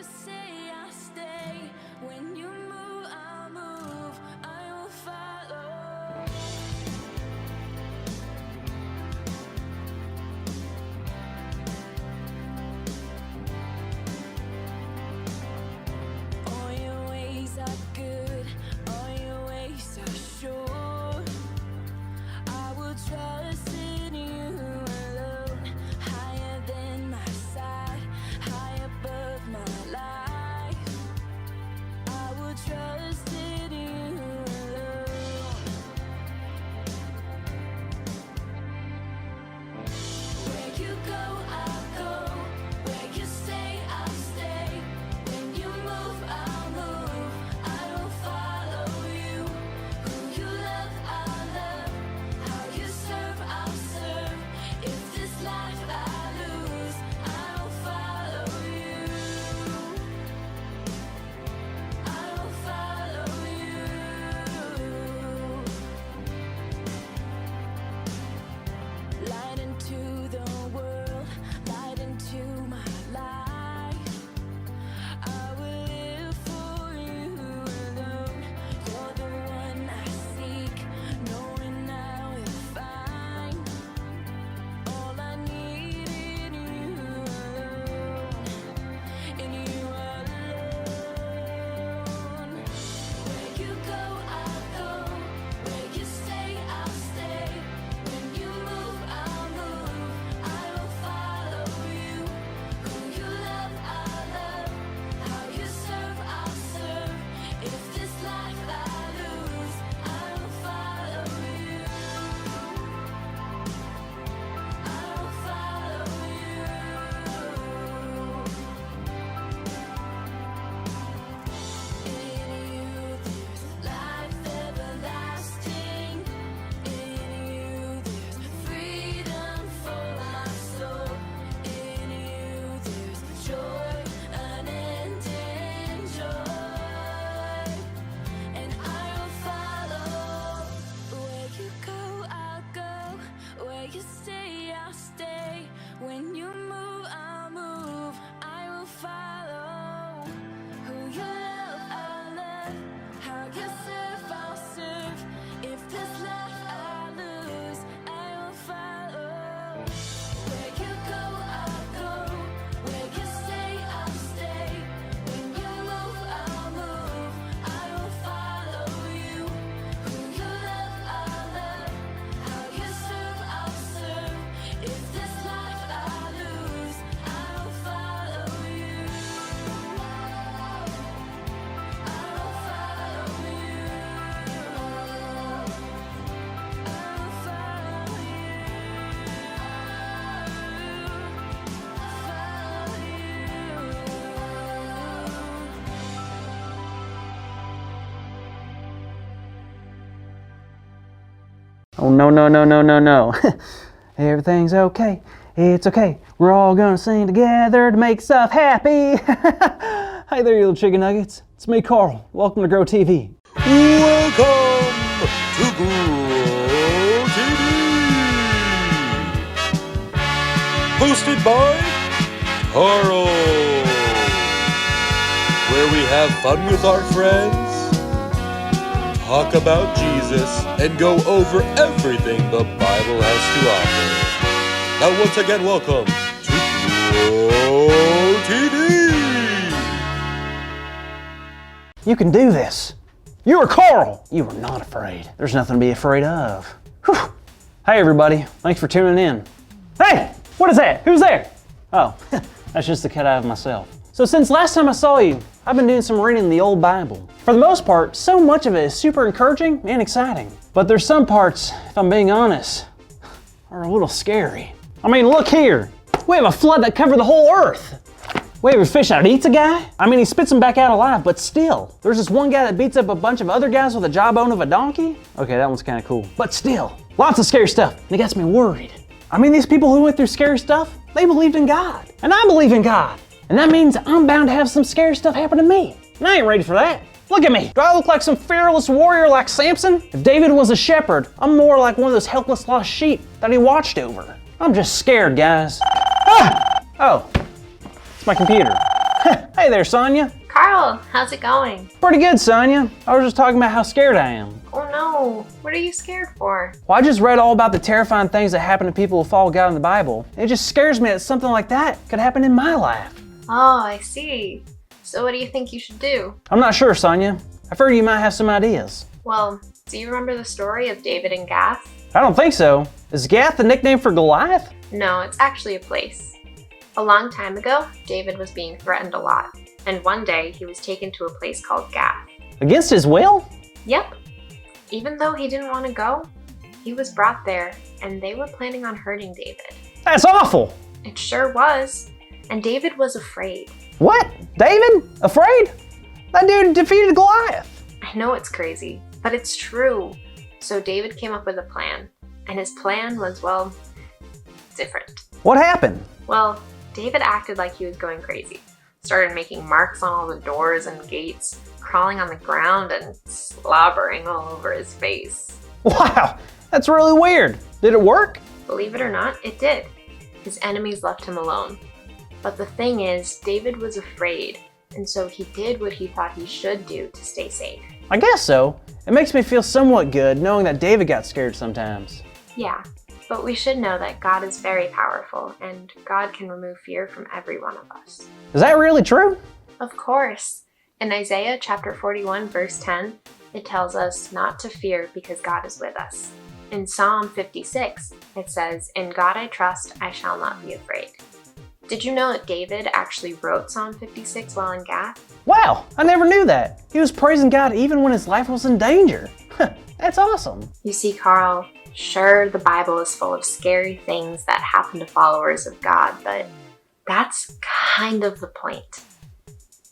stay, I'll stay. When you move, I'll move. I will follow. All your ways are good, all your ways are sure. I will trust in you alone, higher than my sight, high above my life. I will trust in you alone. Where you go, I'll go. Where you stay, I'll stay. When you move, I'll move. I will follow you. Who you love, I'll love. How you serve, I'll serve. If this life I lose, I will follow you. I will follow you. Light into the world, light into my life. I will live for you alone. You're the one I seek, knowing I will find all I need in you alone, in you alone. Where you go, I'll go. Where you stay, I'll stay. When you move, I'll move. I will follow you. Who you love, I'll love. How you serve, I'll serve. If this life I lose, I will follow you. I will follow you. In you there's life everlasting. In you there's freedom for my soul. In you there's joy, unending joy. And I will follow. Where you go, I'll go. Where you stay, I'll stay. When you move, I'll move. I will follow. Who you love, I'll love. How you serve, I'll serve. If this life I lose, I will follow. Where you go, I'll go. Where you stay, I'll stay. When you move, I'll move. I will follow you. Who you love, I'll love. How you serve, I'll serve. If this life I lose, I will follow you. I will follow you. I will follow Oh, no, no, no, no, no, no. Everything's okay. It's okay. We're all gonna sing together to make stuff happy. Hi there, you little chicken nuggets. It's me, Carl. Welcome to Grow TV. Welcome to Grow TV. Hosted by Carl. Where we have fun with our friends, talk about Jesus, and go over everything the Bible has to offer. Now once again, welcome to Grow TV. You can do this. You are Carl. You are not afraid. There's nothing to be afraid of. Whew. Hey everybody, thanks for tuning in. Hey, what is that? Who's there? Oh, that's just the cut out of myself. So since last time I saw you, I've been doing some reading in the old Bible. For the most part, so much of it is super encouraging and exciting. But there's some parts, if I'm being honest, are a little scary. I mean, look here. We have a flood that covered the whole earth. We have a fish that eats a guy. I mean, he spits him back out alive, but still. There's this one guy that beats up a bunch of other guys with a jawbone of a donkey. Okay, that one's kind of cool. But still, lots of scary stuff. And it gets me worried. I mean, these people who went through scary stuff, they believed in God. And I believe in God. And that means I'm bound to have some scary stuff happen to me. And I ain't ready for that. Look at me. Do I look like some fearless warrior like Samson? If David was a shepherd, I'm more like one of those helpless lost sheep that he watched over. I'm just scared, guys. Ah! Oh, it's my computer. Hey there, Sonia. Carl, how's it going? Pretty good, Sonia. I was just talking about how scared I am. Oh no, what are you scared for? Well, I just read all about the terrifying things that happen to people who follow God in the Bible. It just scares me that something like that could happen in my life. Oh, I see. So what do you think you should do? I'm not sure, Sonia. I've heard you might have some ideas. Well, do you remember the story of David and Gath? I don't think so. Is Gath the nickname for Goliath? No, it's actually a place. A long time ago, David was being threatened a lot, and one day he was taken to a place called Gath. Against his will? Yep. Even though he didn't want to go, he was brought there, and they were planning on hurting David. That's awful. It sure was. And David was afraid. What? David? Afraid? That dude defeated Goliath. I know it's crazy, but it's true. So David came up with a plan, and his plan was, well, different. What happened? Well, David acted like he was going crazy. Started making marks on all the doors and gates, crawling on the ground and slobbering all over his face. Wow, that's really weird. Did it work? Believe it or not, it did. His enemies left him alone. But the thing is, David was afraid, and so he did what he thought he should do to stay safe. I guess so. It makes me feel somewhat good knowing that David got scared sometimes. Yeah, but we should know that God is very powerful, and God can remove fear from every one of us. Is that really true? Of course. In Isaiah chapter 41, verse 10, it tells us not to fear because God is with us. In Psalm 56, it says, "In God I trust, I shall not be afraid." Did you know that David actually wrote Psalm 56 while in Gath? Wow, I never knew that. He was praising God even when his life was in danger. That's awesome. You see, Carl, sure, the Bible is full of scary things that happen to followers of God, but that's kind of the point.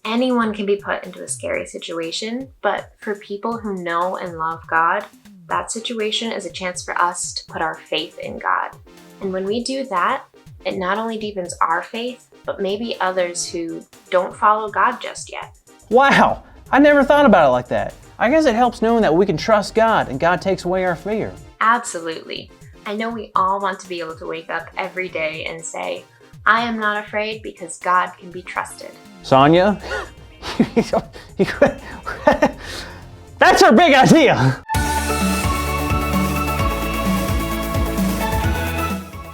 Anyone can be put into a scary situation, but for people who know and love God, that situation is a chance for us to put our faith in God. And when we do that, it not only deepens our faith, but maybe others who don't follow God just yet. Wow, I never thought about it like that. I guess it helps knowing that we can trust God and God takes away our fear. Absolutely. I know we all want to be able to wake up every day and say, I am not afraid because God can be trusted. Sonia, that's our big idea.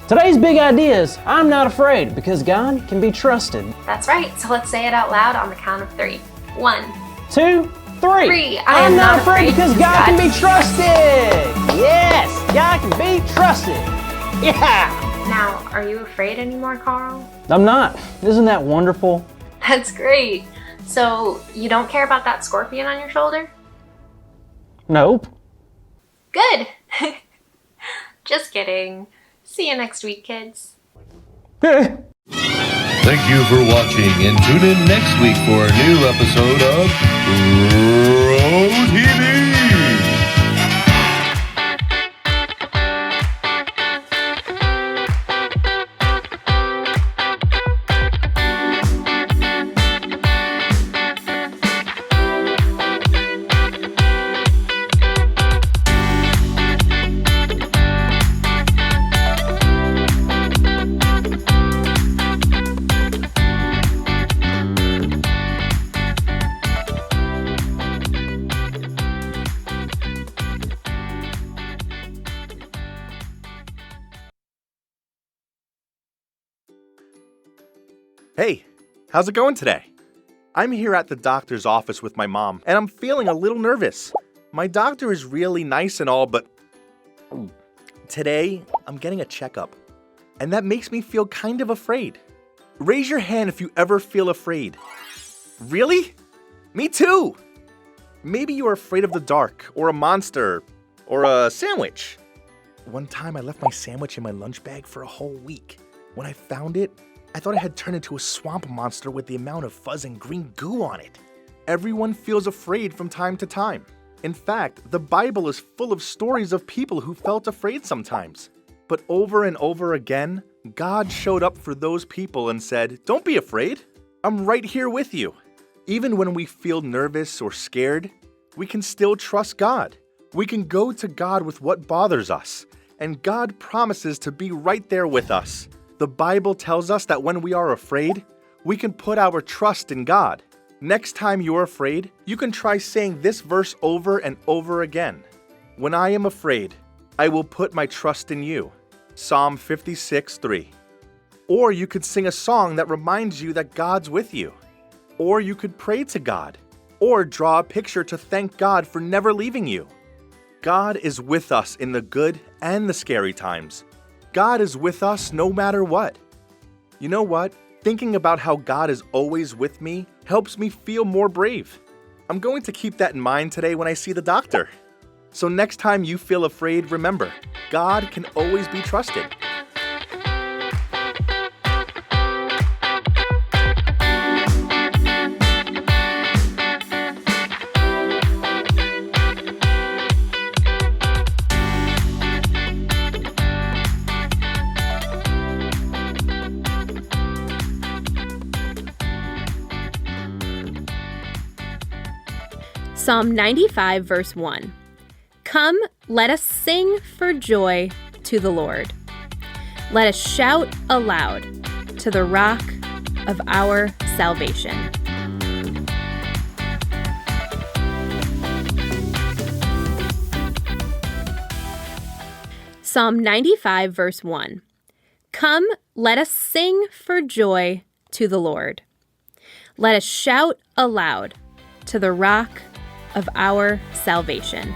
Today's big idea is I'm not afraid because God can be trusted. That's right, so let's say it out loud on the count of 3. 1, 2, 3. 3. I'm not afraid because God can be trusted. Yes, God can be trusted. Yeah. Now, are you afraid anymore, Carl? I'm not. Isn't that wonderful? That's great. So, you don't care about that scorpion on your shoulder? Nope. Good. Just kidding. See you next week, kids. Thank you for watching, and tune in next week for a new episode of Bro TV. Hey, how's it going today? I'm here at the doctor's office with my mom, and I'm feeling a little nervous. My doctor is really nice and all, but today I'm getting a checkup, and that makes me feel kind of afraid. Raise your hand if you ever feel afraid. Really? Me too! Maybe you're afraid of the dark, or a monster, or a sandwich. One time I left my sandwich in my lunch bag for a whole week. When I found it, I thought it had turned into a swamp monster with the amount of fuzz and green goo on it. Everyone feels afraid from time to time. In fact, the Bible is full of stories of people who felt afraid sometimes. But over and over again, God showed up for those people and said, "Don't be afraid. I'm right here with you." Even when we feel nervous or scared, we can still trust God. We can go to God with what bothers us, and God promises to be right there with us. The Bible tells us that when we are afraid, We can put our trust in God. Next time you're afraid, you can try saying this verse over and over again. When I am afraid, I will put my trust in you. Psalm 56:3. Or you could sing a song that reminds you that God's with you. Or you could pray to God. Or draw a picture to thank God for never leaving you. God is with us in the good and the scary times. God is with us no matter what. You know what? Thinking about how God is always with me helps me feel more brave. I'm going to keep that in mind today when I see the doctor. So next time you feel afraid, remember, God can always be trusted. Psalm 95, verse 1. Come, let us sing for joy to the Lord. Let us shout aloud to the rock of our salvation. Psalm 95, verse 1. Come, let us sing for joy to the Lord. Let us shout aloud to the rock of our salvation.